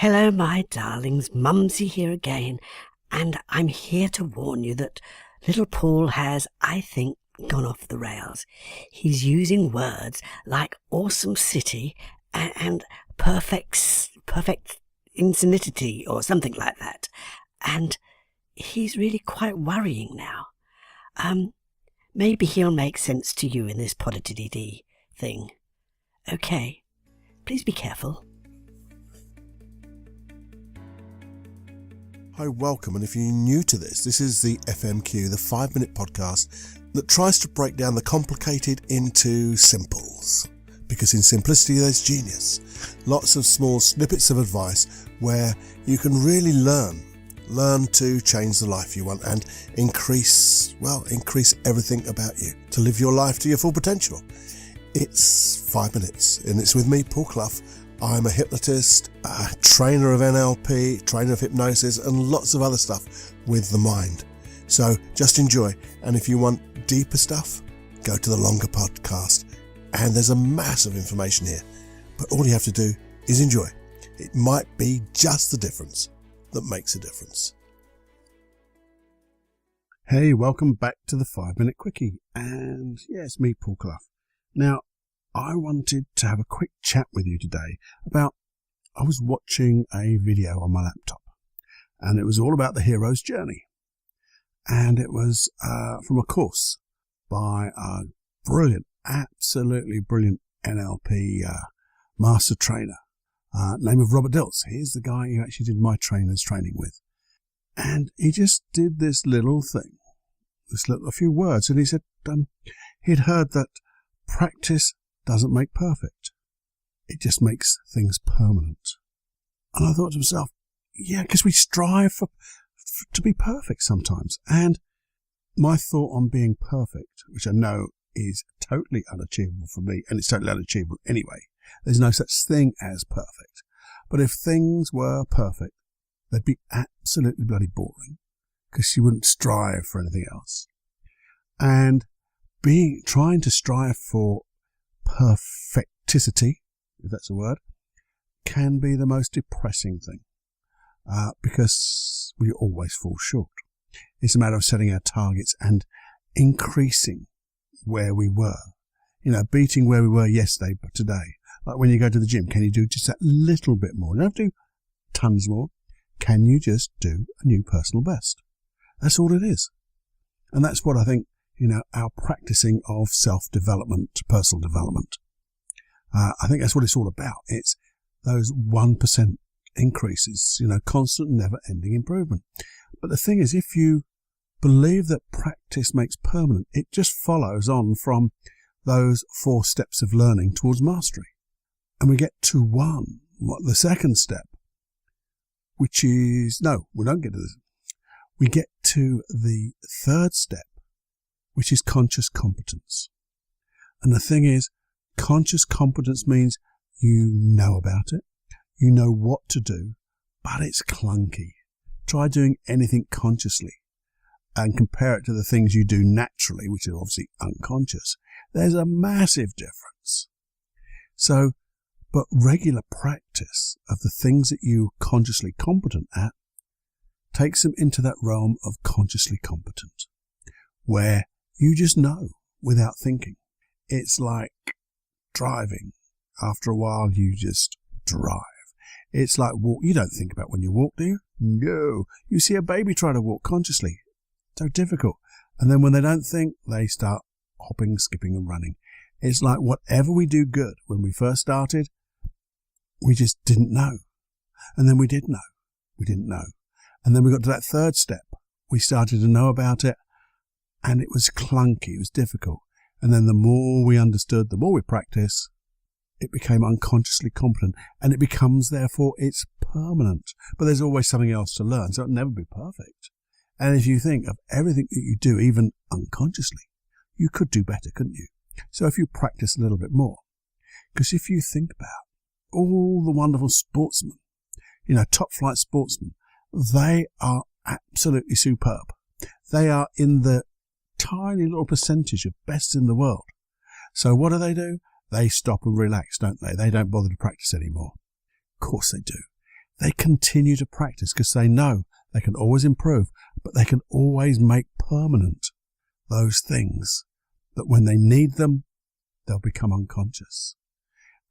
Hello, my darlings. Mumsy here again, and I'm here to warn you that little Paul has, I think, gone off the rails. He's using words like awesome city and perfect insanity or something like that, and he's really quite worrying now. Maybe he'll make sense to you in this podity thing. Okay, please be careful. Hi, welcome, and if you're new to this is the FMQ, the 5-minute podcast that tries to break down the complicated into simples. Because in simplicity there's genius. Lots of small snippets of advice where you can really learn to change the life you want and increase everything about you to live your life to your full potential. It's 5 minutes, and it's with me, Paul Clough. I'm a hypnotist, a trainer of NLP, trainer of hypnosis, and lots of other stuff with the mind. So just enjoy. And if you want deeper stuff, go to the longer podcast. And there's a mass of information here. But all you have to do is enjoy. It might be just the difference that makes a difference. Hey, welcome back to the 5-minute quickie. And yeah, it's me, Paul Clough. Now, I wanted to have a quick chat with you today about, I was watching a video on my laptop, and it was all about the hero's journey. And it was from a course by a brilliant, absolutely brilliant NLP master trainer, name of Robert Dilts. He's the guy who actually did my trainer's training with. And he just did this little thing, a few words, and he said he'd heard that practice doesn't make perfect. It just makes things permanent. And I thought to myself, yeah, because we strive to be perfect sometimes. And my thought on being perfect, which I know is totally unachievable for me, and it's totally unachievable anyway. There's no such thing as perfect. But if things were perfect, they'd be absolutely bloody boring, because you wouldn't strive for anything else. And trying to strive for perfecticity, if that's a word, can be the most depressing thing, because we always fall short. It's a matter of setting our targets and increasing where we were, beating where we were yesterday but today. Like when you go to the gym, can you do just that little bit more? You don't have to do tons more. Can you just do a new personal best? That's all it is. And that's what I think our practicing of self-development, personal development. I think that's what it's all about. It's those 1% increases, constant, never-ending improvement. But the thing is, if you believe that practice makes permanent, it just follows on from those 4 steps of learning towards mastery. And we get to the second step, which is, no, we don't get to this. We get to the third step, which is conscious competence. And the thing is, conscious competence means you know about it, you know what to do, but it's clunky. Try doing anything consciously and compare it to the things you do naturally, which are obviously unconscious. There's a massive difference. So, but regular practice of the things that you're consciously competent at takes them into that realm of consciously competent, where you just know without thinking. It's like driving. After a while, you just drive. It's like walk. You don't think about when you walk, do you? No. You see a baby try to walk consciously. So difficult. And then when they don't think, they start hopping, skipping, and running. It's like whatever we do good when we first started, we just didn't know. And then we did know. We didn't know. And then we got to that third step. We started to know about it. And it was clunky, it was difficult. And then the more we understood, the more we practice, it became unconsciously competent. And it becomes, therefore, it's permanent. But there's always something else to learn, so it'll never be perfect. And if you think of everything that you do, even unconsciously, you could do better, couldn't you? So if you practice a little bit more. Because if you think about all the wonderful sportsmen, top flight sportsmen, they are absolutely superb. They are in the tiny little percentage of best in the world. So what do? They stop and relax, don't they? They don't bother to practice anymore. Of course they do. they continue to practice because they know they can always improve, but they can always make permanent those things that when they need them, they'll become unconscious.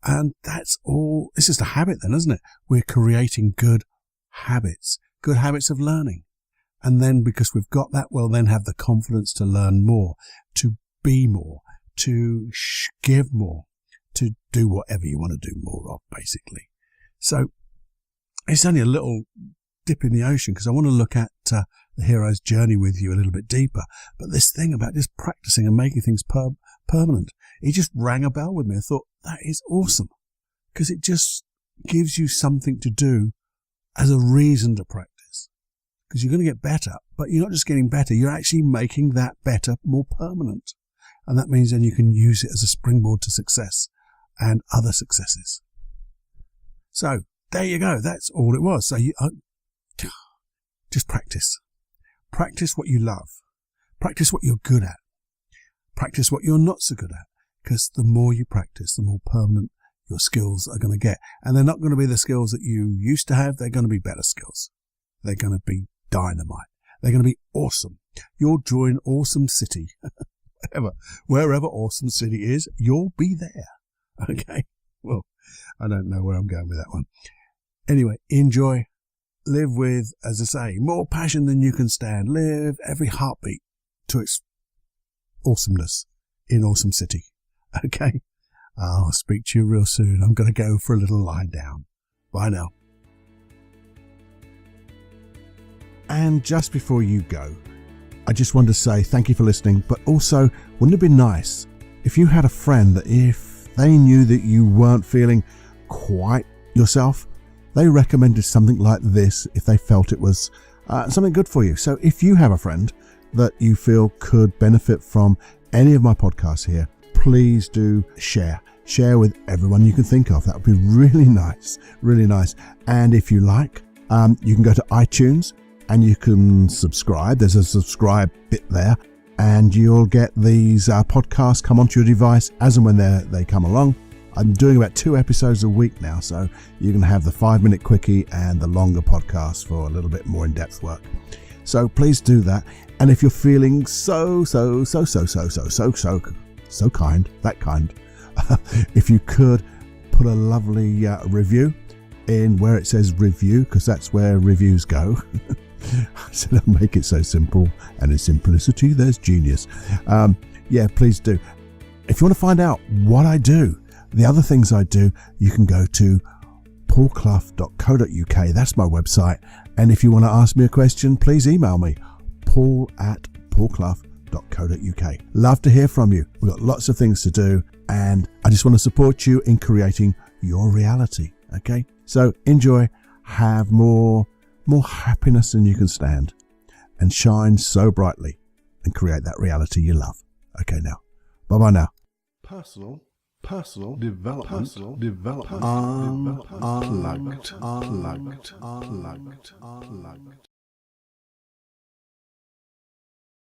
And that's all. It's just a habit then, isn't it? We're creating good habits of learning. And then because we've got that, we'll then have the confidence to learn more, to be more, to give more, to do whatever you want to do more of, basically. So it's only a little dip in the ocean because I want to look at the hero's journey with you a little bit deeper. But this thing about just practicing and making things permanent, it just rang a bell with me. I thought, that is awesome because it just gives you something to do as a reason to practice. Because you're going to get better, but you're not just getting better, you're actually making that better more permanent. And that means then you can use it as a springboard to success and other successes. So there you go. That's all it was. So you just practice. Practice what you love. Practice what you're good at. Practice what you're not so good at. Because the more you practice, the more permanent your skills are going to get. And they're not going to be the skills that you used to have. They're going to be better skills. They're going to be dynamite. They're going to be awesome. You'll join Awesome City. Wherever Awesome City is, you'll be there. Okay? Well, I don't know where I'm going with that one. Anyway, enjoy. Live with, as I say, more passion than you can stand. Live every heartbeat to its awesomeness in Awesome City. Okay? I'll speak to you real soon. I'm going to go for a little lie down. Bye now. And just before you go, I just want to say thank you for listening, but also, wouldn't it be nice if you had a friend that if they knew that you weren't feeling quite yourself, they recommended something like this if they felt it was something good for you. So if you have a friend that you feel could benefit from any of my podcasts here, please do share with everyone you can think of. That would be really nice, really nice. And if you like, you can go to iTunes and you can subscribe. There's a subscribe bit there, and you'll get these podcasts come onto your device as and when they come along. I'm doing about 2 episodes a week now, so you can have the 5-minute quickie and the longer podcast for a little bit more in-depth work. So please do that. And if you're feeling so kind, if you could put a lovely review in where it says review, because that's where reviews go. I said I'll make it so simple, and in simplicity there's genius. Yeah, please do. If you want to find out what I do, the other things I do, you can go to paulclough.co.uk. That's my website. And if you want to ask me a question, please email me, paul@paulclough.co.uk. Love to hear from you. We've got lots of things to do, and I just want to support you in creating your reality. Okay? So enjoy, have more happiness than you can stand, and shine so brightly and create that reality you love. Okay, now. Bye-bye now. Personal development, unplugged.